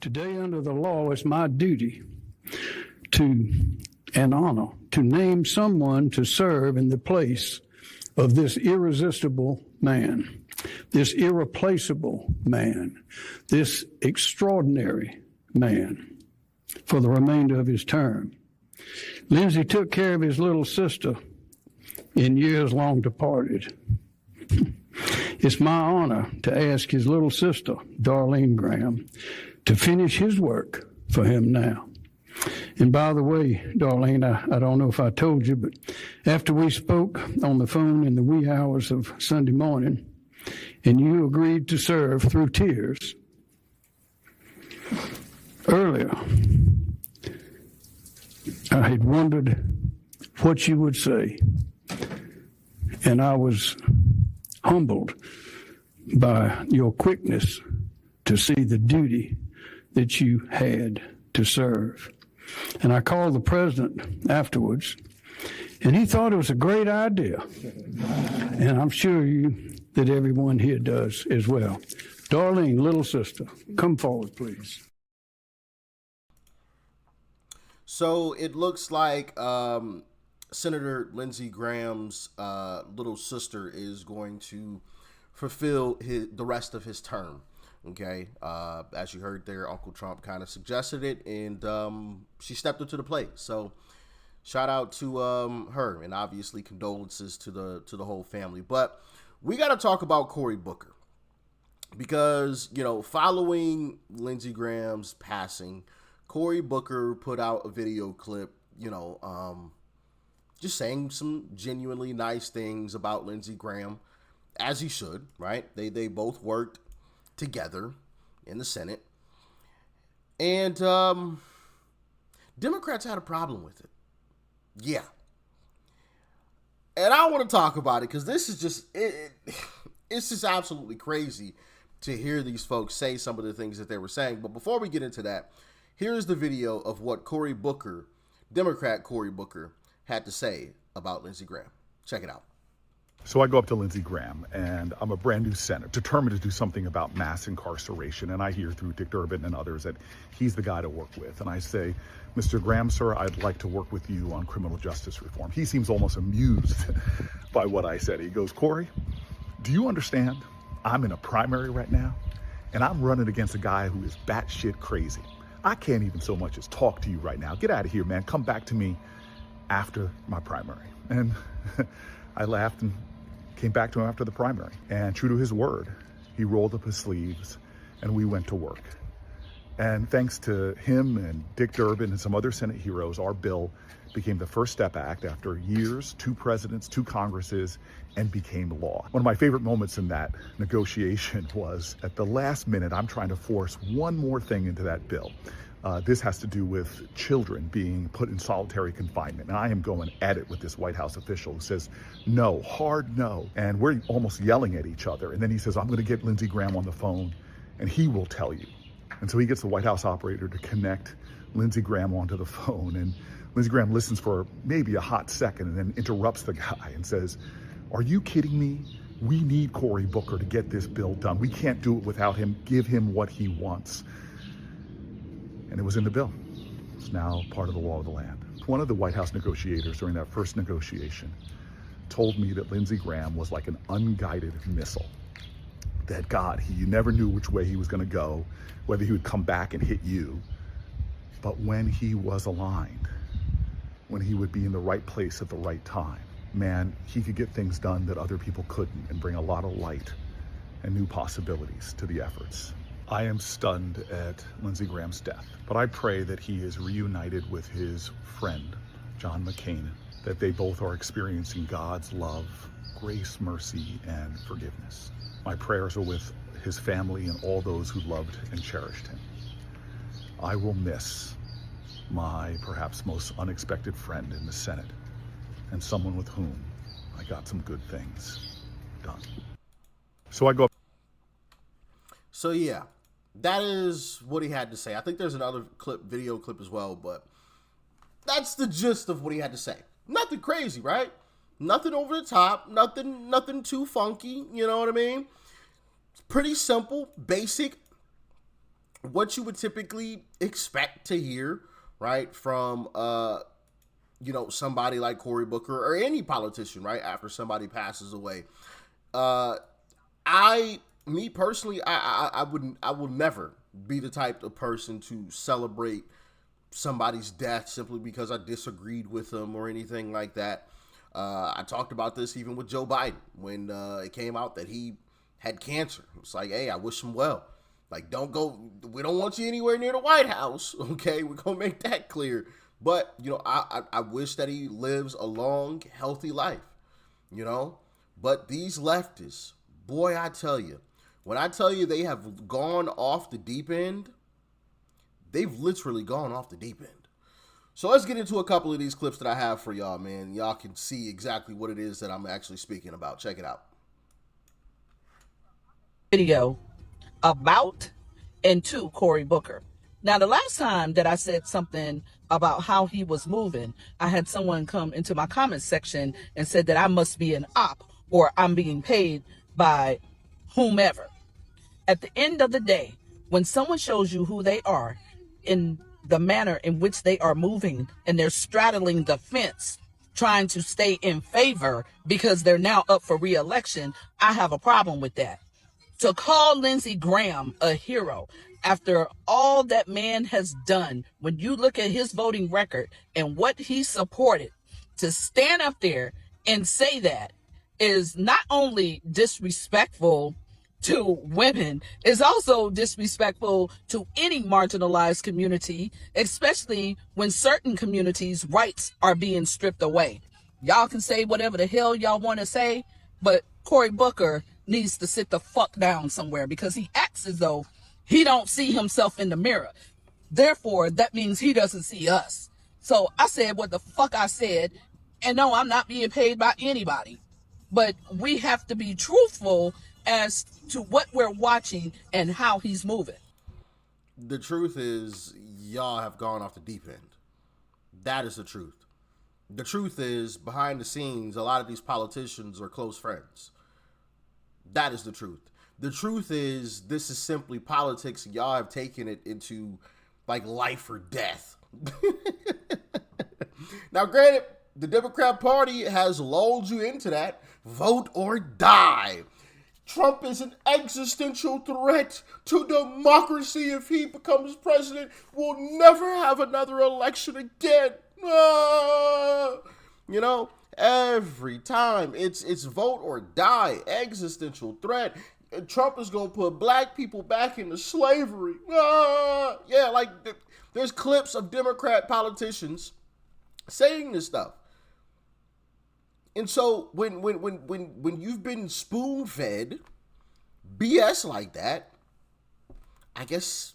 Today, under the law, it's my duty and honor to name someone to serve in the place of this irresistible man, this irreplaceable man, this extraordinary man for the remainder of his term. Lindsey took care of his little sister in years long departed. It's my honor to ask his little sister, Darlene Graham, to finish his work for him now. And by the way, Darlene, I don't know if I told you, but after we spoke on the phone in the wee hours of Sunday morning, and you agreed to serve through tears, earlier, I had wondered what you would say, and I was humbled by your quickness to see the duty that you had to serve. And I called the president afterwards, and he thought it was a great idea. And I'm sure that everyone here does as well. Darlene, little sister, come forward, please. So it looks like Senator Lindsey Graham's little sister is going to fulfill the rest of his term. Okay, as you heard there, Uncle Trump kind of suggested it, and she stepped up to the plate. So shout out to her, and obviously condolences to the whole family. But we got to talk about Cory Booker, because, you know, following Lindsey Graham's passing, Cory Booker put out a video clip, you know, just saying some genuinely nice things about Lindsey Graham, as he should, right? They both worked together in the Senate, and Democrats had a problem with it. Yeah. And I want to talk about it because this is just, it's just absolutely crazy to hear these folks say some of the things that they were saying. But before we get into that, here's the video of what Cory Booker, Democrat Cory Booker, had to say about Lindsey Graham. Check it out. So I go up to Lindsey Graham, and I'm a brand new senator, determined to do something about mass incarceration. And I hear through Dick Durbin and others that he's the guy to work with. And I say, Mr. Graham, sir, I'd like to work with you on criminal justice reform. He seems almost amused by what I said. He goes, Cory, do you understand? I'm in a primary right now, and I'm running against a guy who is batshit crazy. I can't even so much as talk to you right now. Get out of here, man. Come back to me after my primary. And I laughed and came back to him after the primary. And true to his word, he rolled up his sleeves and we went to work. And thanks to him and Dick Durbin and some other Senate heroes, our bill became the First Step Act after years, 2 presidents, 2 Congresses, and became law. One of my favorite moments in that negotiation was at the last minute, I'm trying to force one more thing into that bill. This has to do with children being put in solitary confinement. And I am going at it with this White House official who says, no, hard no. And we're almost yelling at each other. And then he says, I'm going to get Lindsey Graham on the phone and he will tell you. And so he gets the White House operator to connect Lindsey Graham onto the phone. And Lindsey Graham listens for maybe a hot second and then interrupts the guy and says, are you kidding me? We need Cory Booker to get this bill done. We can't do it without him. Give him what he wants. And it was in the bill. It's now part of the law of the land. One of the White House negotiators during that first negotiation told me that Lindsey Graham was like an unguided missile. That God, you never knew which way he was going to go, whether he would come back and hit you. But when he was aligned, when he would be in the right place at the right time, man, he could get things done that other people couldn't and bring a lot of light and new possibilities to the efforts. I am stunned at Lindsey Graham's death, but I pray that he is reunited with his friend, John McCain, that they both are experiencing God's love, grace, mercy, and forgiveness. My prayers are with his family and all those who loved and cherished him. I will miss my perhaps most unexpected friend in the Senate and someone with whom I got some good things done. So I go up. So yeah, that is what he had to say. I think there's another video clip as well, but that's the gist of what he had to say. Nothing crazy, right? Nothing over the top, nothing too funky, you know what I mean? It's pretty simple, basic, what you would typically expect to hear, right, from somebody like Cory Booker or any politician, right, after somebody passes away. Me personally, I will never be the type of person to celebrate somebody's death simply because I disagreed with them or anything like that. I talked about this even with Joe Biden when it came out that he had cancer. It's like, hey, I wish him well. Like, don't go. We don't want you anywhere near the White House. Okay, we're gonna make that clear. But I wish that he lives a long, healthy life. But these leftists, boy, I tell you, when I tell you they have gone off the deep end, they've literally gone off the deep end. So let's get into a couple of these clips that I have for y'all, man. Y'all can see exactly what it is that I'm actually speaking about. Check it out. Video about and to Cory Booker. Now, the last time that I said something about how he was moving, I had someone come into my comments section and said that I must be an op or I'm being paid by whomever. At the end of the day, when someone shows you who they are in the manner in which they are moving and they're straddling the fence, trying to stay in favor because they're now up for re-election, I have a problem with that. To call Lindsey Graham a hero after all that man has done, when you look at his voting record and what he supported, to stand up there and say that is not only disrespectful to women, is also disrespectful to any marginalized community, especially when certain communities' rights are being stripped away. Y'all can say whatever the hell y'all want to say, but Cory Booker needs to sit the fuck down somewhere because he acts as though he don't see himself in the mirror. Therefore, that means he doesn't see us. So I said what the fuck I said, and no, I'm not being paid by anybody. But we have to be truthful as to what we're watching and how he's moving. The truth is, y'all have gone off the deep end. That is the truth. The truth is, behind the scenes, a lot of these politicians are close friends. That is the truth. The truth is, this is simply politics, and y'all have taken it into, like, life or death. Now, granted, the Democrat Party has lulled you into that. Vote or die. Trump is an existential threat to democracy. If he becomes president, we'll never have another election again. Every time it's vote or die, existential threat. Trump is going to put black people back into slavery. There's clips of Democrat politicians saying this stuff. And so when you've been spoon-fed BS like that, I guess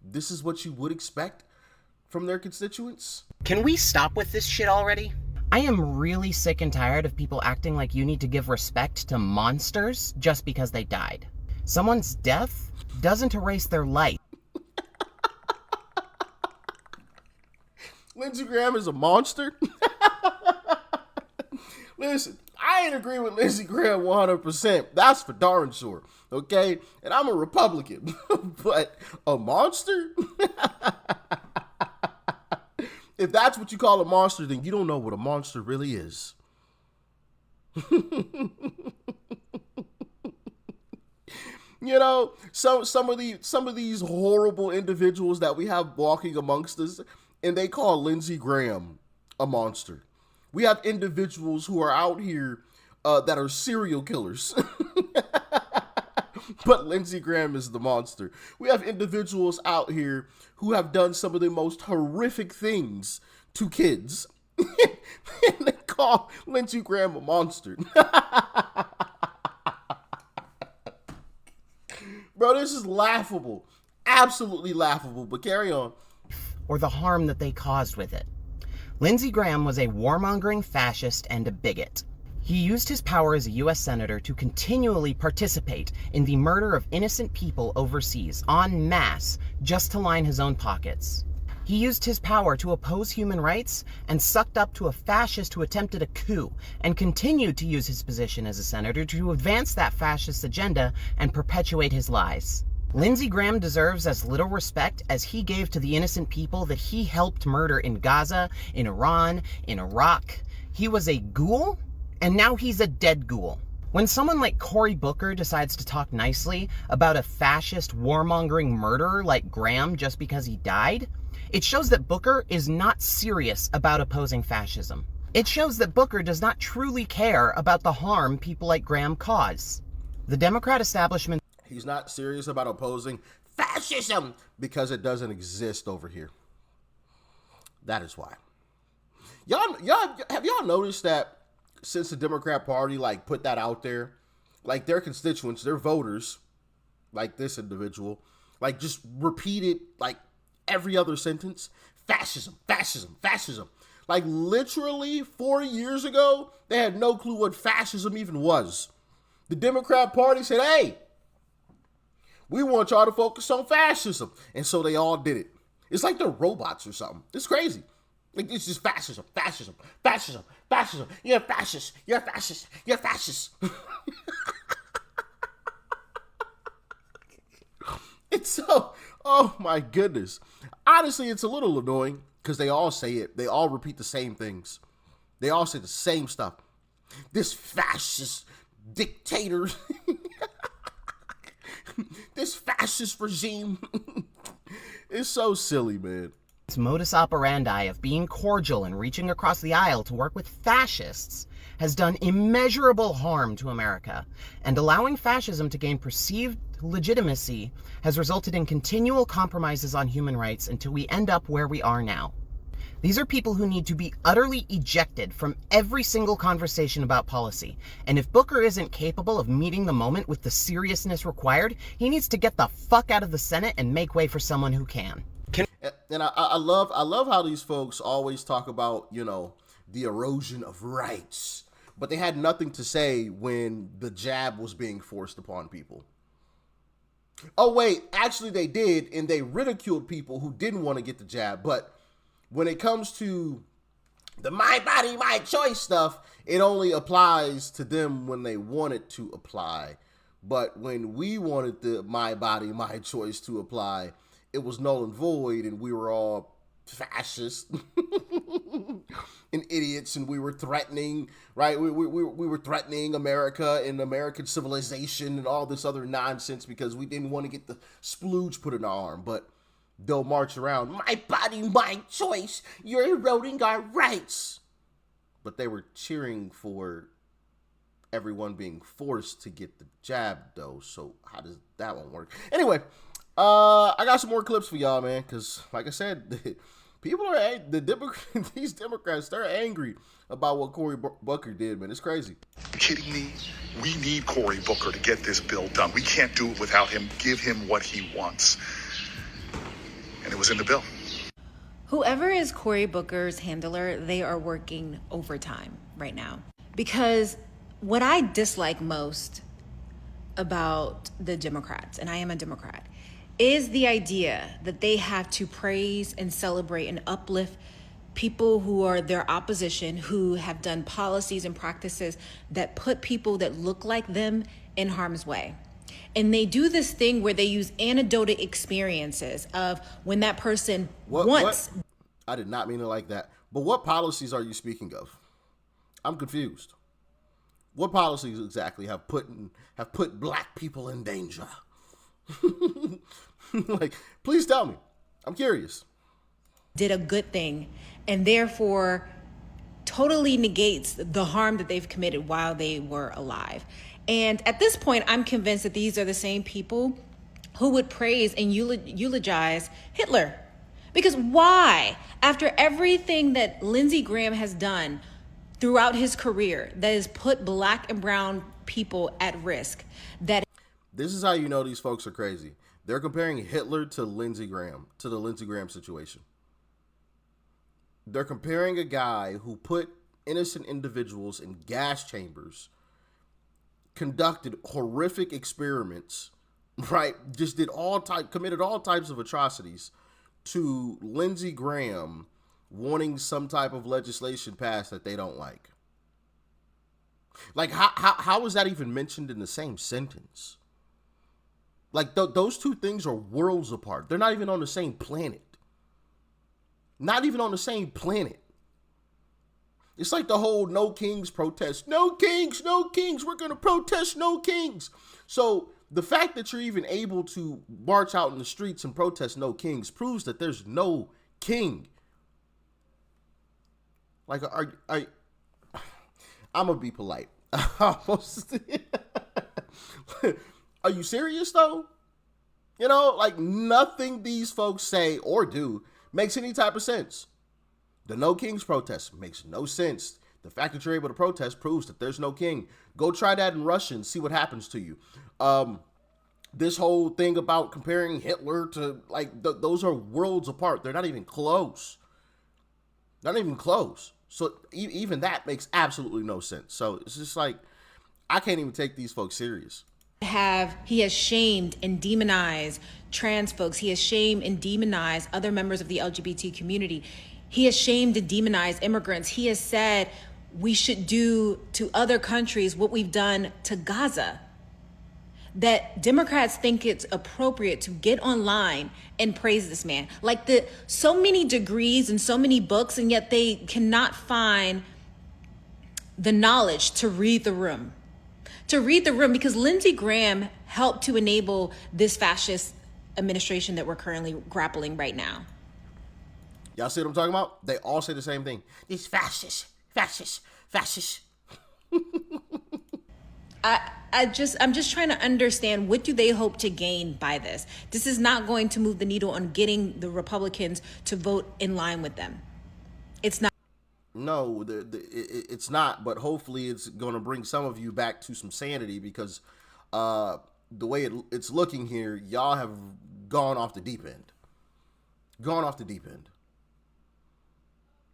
this is what you would expect from their constituents. Can we stop with this shit already? I am really sick and tired of people acting like you need to give respect to monsters just because they died. Someone's death doesn't erase their life. Lindsey Graham is a monster? Listen, I ain't agree with Lindsey Graham 100%. That's for darn sure. Okay? And I'm a Republican. But a monster? If that's what you call a monster, then you don't know what a monster really is. Some of these horrible individuals that we have walking amongst us, and they call Lindsey Graham a monster. We have individuals who are out here that are serial killers. But Lindsey Graham is the monster. We have individuals out here who have done some of the most horrific things to kids. And they call Lindsey Graham a monster. Bro, this is laughable. Absolutely laughable, but carry on. Or the harm that they caused with it. Lindsey Graham was a warmongering fascist and a bigot. He used his power as a U.S. Senator to continually participate in the murder of innocent people overseas, en masse, just to line his own pockets. He used his power to oppose human rights and sucked up to a fascist who attempted a coup, and continued to use his position as a senator to advance that fascist agenda and perpetuate his lies. Lindsey Graham deserves as little respect as he gave to the innocent people that he helped murder in Gaza, in Iran, in Iraq. He was a ghoul, and now he's a dead ghoul. When someone like Cory Booker decides to talk nicely about a fascist warmongering murderer like Graham just because he died, it shows that Booker is not serious about opposing fascism. It shows that Booker does not truly care about the harm people like Graham cause. The Democrat establishment... He's not serious about opposing fascism because it doesn't exist over here. That is why. Y'all, have y'all noticed that since the Democrat Party like put that out there, like their constituents, their voters, like this individual, like just repeat it like every other sentence, fascism, fascism, fascism. Like literally 4 years ago, they had no clue what fascism even was. The Democrat Party said, hey, we want y'all to focus on fascism. And so they all did it. It's like they're robots or something. It's crazy. Like it's just fascism, fascism, fascism, fascism. You're fascist, you're fascist, you're fascist. It's so, oh my goodness. Honestly, it's a little annoying because they all say it. They all repeat the same things. They all say the same stuff. This fascist dictator. This fascist regime. It's so silly, man. Its modus operandi of being cordial and reaching across the aisle to work with fascists has done immeasurable harm to America, and allowing fascism to gain perceived legitimacy has resulted in continual compromises on human rights until we end up where we are now. These are people who need to be utterly ejected from every single conversation about policy. And if Booker isn't capable of meeting the moment with the seriousness required, he needs to get the fuck out of the Senate and make way for someone who can. And I love how these folks always talk about, you know, the erosion of rights, but they had nothing to say when the jab was being forced upon people. Oh wait, actually they did, and they ridiculed people who didn't want to get the jab, but when it comes to the my body, my choice stuff, it only applies to them when they want it to apply. But when we wanted the my body, my choice to apply, it was null and void, and we were all fascists and idiots, and we were threatening, right? We were threatening America and American civilization and all this other nonsense because we didn't want to get the splooge put in our arm. But they'll march around, my body, my choice, you're eroding our rights. But they were cheering for everyone being forced to get the jab, though. So how does that one work? Anyway, I got some more clips for y'all, man, because like I said, people are, these Democrats, they're angry about what Cory Booker did, man. It's crazy. You kidding me? We need Cory Booker to get this bill done. We can't do it without him. Give him what he wants. And it was in the bill. Whoever is Cory Booker's handler, they are working overtime right now. Because what I dislike most about the Democrats, and I am a Democrat, is the idea that they have to praise and celebrate and uplift people who are their opposition, who have done policies and practices that put people that look like them in harm's way. And they do this thing where they use anecdotal experiences of when that person What? I did not mean it like that. But what policies are you speaking of? I'm confused. What policies exactly have put black people in danger? Like, please tell me. I'm curious. Did a good thing and therefore totally negates the harm that they've committed while they were alive. And at this point, I'm convinced that these are the same people who would praise and eulogize Hitler. Because why? After everything that Lindsey Graham has done throughout his career that has put black and brown people at risk. This is how you know these folks are crazy. They're comparing Hitler to Lindsey Graham, to the Lindsey Graham situation. They're comparing a guy who put innocent individuals in gas chambers, conducted horrific experiments, right? Just committed all types of atrocities, to Lindsey Graham wanting some type of legislation passed that they don't like. Like, how is that even mentioned in the same sentence? Like those two things are worlds apart. They're not even on the same planet. Not even on the same planet. It's like the whole no kings protest. No kings, no kings. We're going to protest no kings. So the fact that you're even able to march out in the streets and protest no kings proves that there's no king. Like, I'm going to be polite. Are you serious though? You know, like nothing these folks say or do makes any type of sense. The no kings protest makes no sense. The fact that you're able to protest proves that there's no king. Go try that in Russia and see what happens to you. This whole thing about comparing Hitler to, like, those are worlds apart. They're not even close. Not even close. So even that makes absolutely no sense. So it's just like, I can't even take these folks serious. He has shamed and demonized trans folks. He has shamed and demonized other members of the LGBT community. He has shamed and demonized immigrants. He has said we should do to other countries what we've done to Gaza. That Democrats think it's appropriate to get online and praise this man. Like so many degrees and so many books, and yet they cannot find the knowledge to read the room. To read the room, because Lindsey Graham helped to enable this fascist administration that we're currently grappling right now. Y'all see what I'm talking about? They all say the same thing. These fascists. I'm just trying to understand, what do they hope to gain by this? This is not going to move the needle on getting the Republicans to vote in line with them. It's not. No, it's not, but hopefully it's going to bring some of you back to some sanity, because the way it's looking here, y'all have gone off the deep end.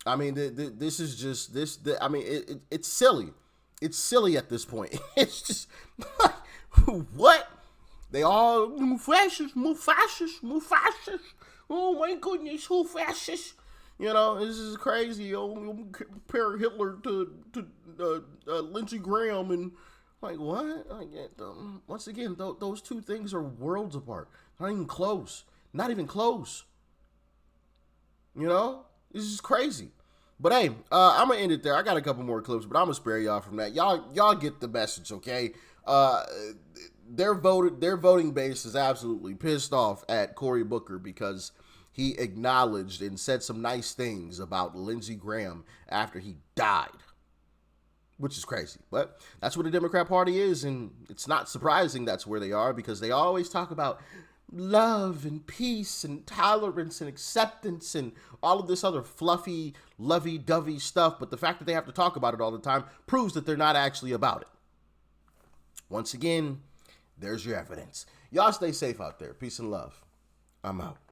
I mean, this is just this. I mean, it's silly. It's silly at this point. It's just like, what? They all move fascists. Oh my goodness, who fascists? You know, this is crazy. Compare Hitler to Lindsey Graham, and like, what? Like, once again, those two things are worlds apart. Not even close. You know, this is crazy. But hey, I'm gonna end it there. I got a couple more clips, but I'm gonna spare y'all from that. Y'all get the message, okay? Their voting base is absolutely pissed off at Cory Booker because he acknowledged and said some nice things about Lindsey Graham after he died, which is crazy. But that's what the Democrat Party is, and it's not surprising that's where they are, because they always talk about love and peace and tolerance and acceptance and all of this other fluffy, lovey-dovey stuff. But the fact that they have to talk about it all the time proves that they're not actually about it. Once again, there's your evidence. Y'all stay safe out there. Peace and love. I'm out.